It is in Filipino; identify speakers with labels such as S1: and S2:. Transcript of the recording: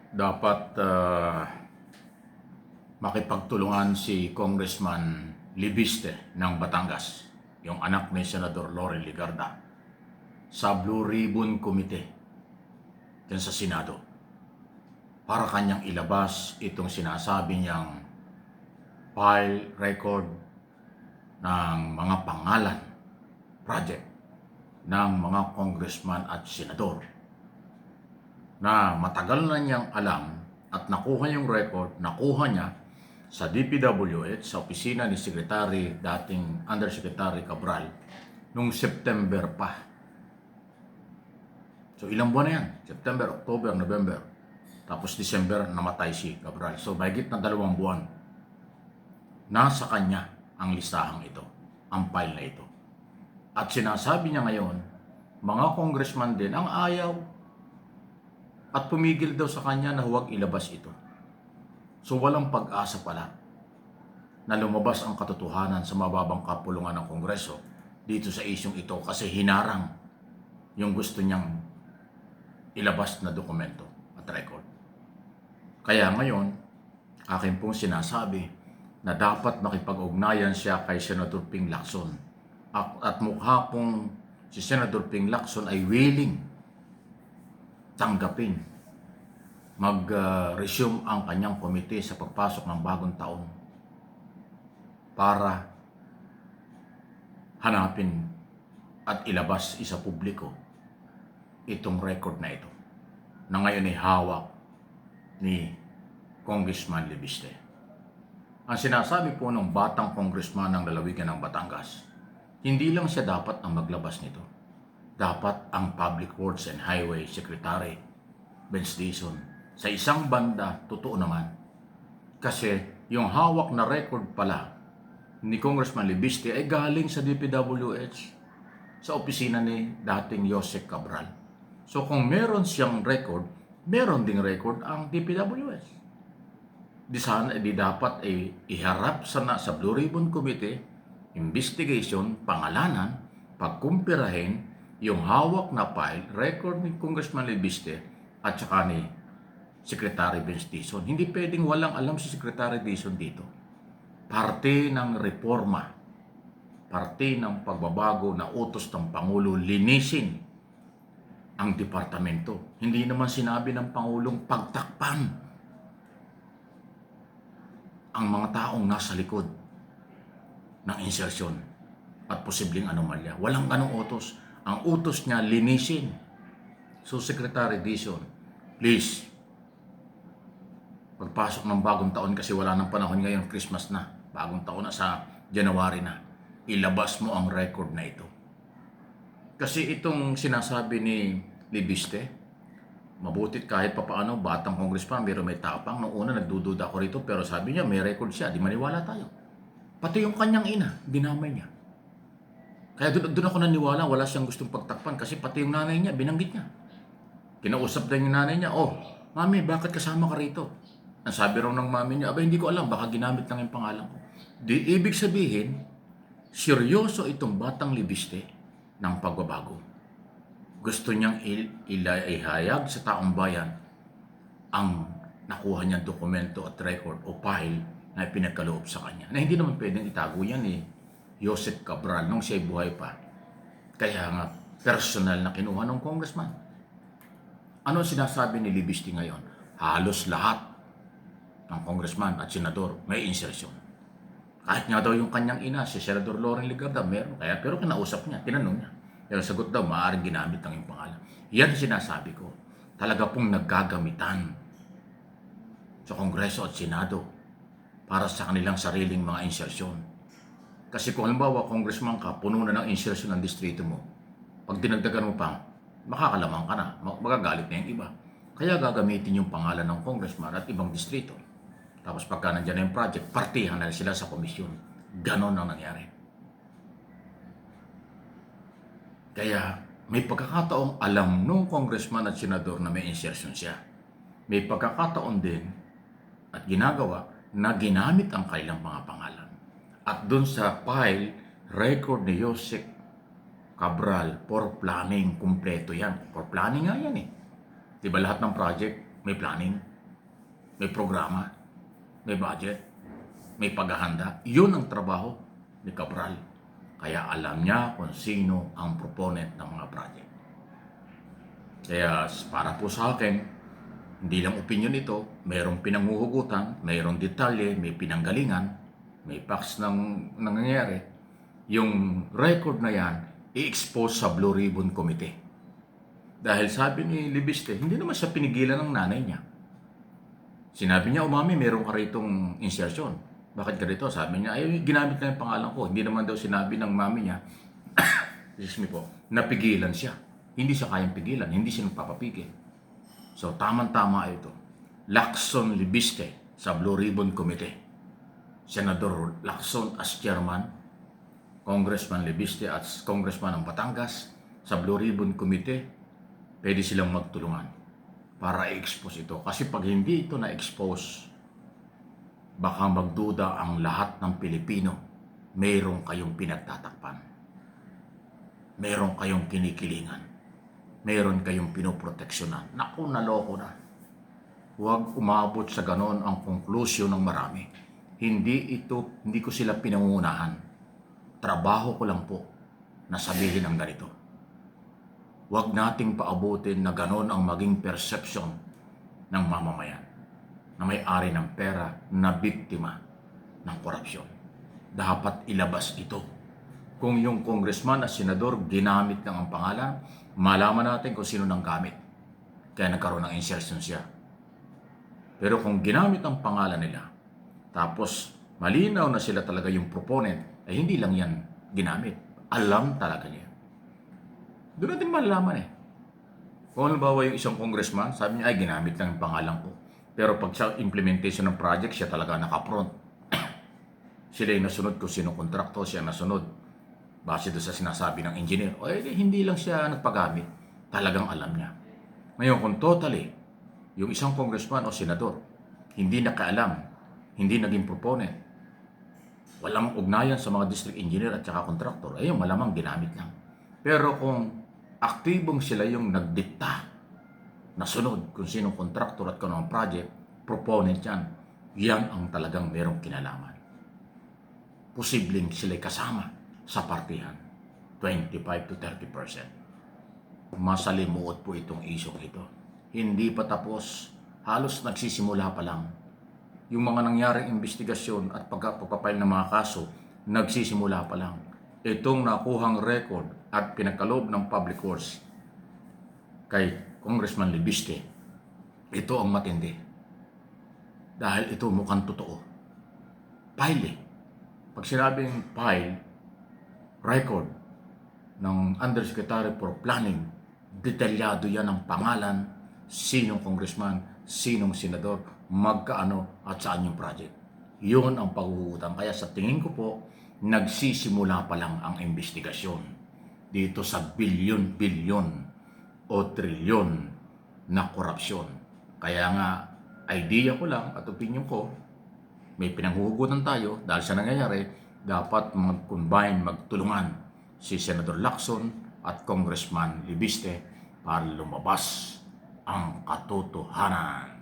S1: dapat makipagtulungan si Congressman Libiste ng Batangas, yung anak ni Senador Laurel Ligarda, sa Blue Ribbon Committee dyan sa Senado para kanyang ilabas itong sinasabi niyang file record ng mga pangalan, project ng mga congressman at senador na matagal na niyang alam at nakuha yung record, nakuha niya sa DPWH, sa opisina ni dating Undersecretary Cabral, noong September pa. So ilang buwan na yan? September, October, November. Tapos December, namatay si Cabral. So mahigit na 2 buwan. Nasa kanya ang listahang ito, ang file na ito. At sinasabi niya ngayon, mga congressman din ang ayaw at pumigil daw sa kanya na huwag ilabas ito. So walang pag-asa pala na lumabas ang katotohanan sa mababang kapulungan ng Kongreso dito sa isyong ito kasi hinarang yung gusto niyang ilabas na dokumento at record. Kaya ngayon, akin pong sinasabi na dapat makipag-ugnayan siya kay Senator Ping Lacson. At mukha pong si Senator Ping Lacson ay willing tanggapin, mag-resume ang kanyang komite sa pagpasok ng bagong taon para hanapin at ilabas sa publiko itong record na ito na ngayon ay hawak ni Congressman Libiste. Ang sinasabi po ng batang congressman ng lalawigan ng Batangas, hindi lang siya dapat ang maglabas nito. Dapat ang Public Works and Highway Secretary, Benz Dizon. Sa isang banda, totoo naman. Kasi yung hawak na record pala ni Congressman Libiste ay galing sa DPWH, sa opisina ni dating Yosek Cabral. So kung meron siyang record, meron ding record ang DPWH. Di dapat iharap sa Blue Ribbon Committee, investigation, pangalanan, pagkumpirahin yung hawak na file, record ni Congressman Libiste at saka ni Secretary Benz Dizon. Hindi pwedeng walang alam si Secretary Dizon dito. Parte ng reforma, parte ng pagbabago na utos ng Pangulo, linisin ang departamento. Hindi naman sinabi ng Pangulong pagtakpan ang mga taong nasa likod ng insertion at posibleng anomalya. Walang ganong utos. Ang utos niya, linisin. So, Secretary Dizon, please, pagpasok ng bagong taon kasi wala nang panahon ngayon, Christmas na, bagong taon na sa January na, ilabas mo ang record na ito. Kasi itong sinasabi ni Libiste, mabutit kahit papaano, batang congressman, pero may tapang. Noong una, nagdududa ako rito, pero sabi niya, may record siya, di maniwala tayo. Pati yung kanyang ina, dinamay niya. Kaya doon ako naniwala, wala siyang gustong pagtakpan kasi pati yung nanay niya, binanggit niya. Kinausap din yung nanay niya, oh, mami, bakit kasama ka rito? Ang sabi raw ng mami niya, aba, hindi ko alam, baka ginamit lang yung pangalan ko. Di ibig sabihin, seryoso itong batang Libiste ng pagbabago. Gusto niyang ihayag sa taong bayan ang nakuha niyang dokumento at record o file na pinagkaloob sa kanya. Na hindi naman pwedeng itago yan Yosek Cabral nung siya'y buhay pa. Kaya nga, personal na kinuha ng congressman. Ano sinasabi ni Libiste ngayon? Halos lahat ng congressman at senador may insertion. Kahit nga daw yung kanyang ina, si Senador Laurel Ligarda, meron. Pero kinausap niya, tinanong niya. Pero sagot daw, maaaring ginamit ang yung pangalan. Yan sinasabi ko. Talaga pong naggagamitan sa Kongreso at Senado para sa kanilang sariling mga insertion. Kasi kung halimbawa, congressman ka, puno na ng insertion ng distrito mo, pag dinagdagan mo pa, makakalamang ka na, magagalit na yung iba. Kaya gagamitin yung pangalan ng congressman at ibang distrito. Tapos pagka nandiyan na yung project, partihan na sila sa komisyon. Ganon ang nangyari. Kaya may pagkakataong alam nung congressman at senador na may insertion siya. May pagkakataon din at ginagawa na ginamit ang kailang mga pangalan. At dun sa file, record ni Yosek Cabral for planning, kumpleto yan. For planning nga yan Diba lahat ng project may planning? may programa, may budget, may paghahanda. Yun ang trabaho ni Cabral. Kaya alam niya kung sino ang proponent ng mga project. Kaya para po sa akin, hindi lang opinion ito, mayroong pinanghuhugutan, mayroong detalye, may pinanggalingan, may facts ng nangyayari. Yung record na yan, i-expose sa Blue Ribbon Committee. Dahil sabi ni Libiste, hindi naman siya pinigilan ng nanay niya. Sinabi niya, mami, meron ka ritong insertion. Bakit ka rito? Sabi niya, ay, ginamit na yung pangalan ko. Hindi naman daw sinabi ng mami niya, excuse me po, napigilan siya. Hindi siya kayang pigilan, hindi siya nagpapapigil. So, tamang-tama ito. Lacson Libiste sa Blue Ribbon Committee. Senador Lacson as chairman, Congressman Libiste as congressman ng Batangas, sa Blue Ribbon Committee, pwede silang magtulungan para i-expose ito. Kasi pag hindi ito na-expose, baka magduda ang lahat ng Pilipino. Mayroon kayong pinagtatakpan. Mayroon kayong kinikilingan. Mayroon kayong pinoproteksyonan. Naku, naloko na. Huwag umabot sa ganon ang konklusyon ng marami. Hindi ko sila pinangungunahan. Trabaho ko lang po na sabihin ang ganito. Huwag nating paabutin na ganon ang maging perception ng mamamayan na may-ari ng pera na biktima ng korupsyon. Dapat ilabas ito. Kung yung congressman at senador ginamit lang ang pangalan, malaman natin kung sino nang gamit. Kaya nagkaroon ng insertion siya. Pero kung ginamit ang pangalan nila, tapos malinaw na sila talaga yung proponent, ay hindi lang yan ginamit. Alam talaga niya. Doon natin malalaman eh. Kung halimbawa yung isang congressman, sabi niya, ay ginamit lang yung pangalan ko. Pero pag sa implementation ng project, siya talaga nakapront. Sila yung nasunod kung sino kontrakto, siya nasunod. Base doon sa sinasabi ng engineer. O hindi lang siya nagpagamit. Talagang alam niya. Ngayon kung totally, yung isang congressman o senador, hindi nakaalam, hindi naging proponent, walang ugnayan sa mga district engineer at saka kontraktor, ayun malamang ginamit lang. Pero kung aktibong sila yung nagdikta, nasunod kung sinong kontraktor at kung anong project, proponent yan, yan ang talagang merong kinalaman. Posibleng sila'y kasama sa partihan, 25 to 30%. Masalimuot po itong isyong ito. Hindi pa tapos, halos nagsisimula pa lang. Yung mga nangyaring investigasyon at pagpapail ng mga kaso, nagsisimula pa lang. Itong nakuhang record at pinagkaloob ng Public Works kay Congressman Libiste, ito ang matindi. Dahil ito mukhang totoo. File eh. Pag sinabing file, record ng Undersecretary for Planning, detalyado yan ang pangalan, sinong congressman, sinong senador, magkaano at saan yung project. Yun ang paghuhugutan. Kaya sa tingin ko po, nagsisimula pa lang ang investigasyon dito sa bilyon-bilyon o trilyon na korupsyon. Kaya nga, idea ko lang at opinion ko, may pinanghuhugutan tayo dahil sa nangyayari, dapat mag-combine, magtulungan si Senador Lacson at Congressman Libiste para lumabas ang katotohanan.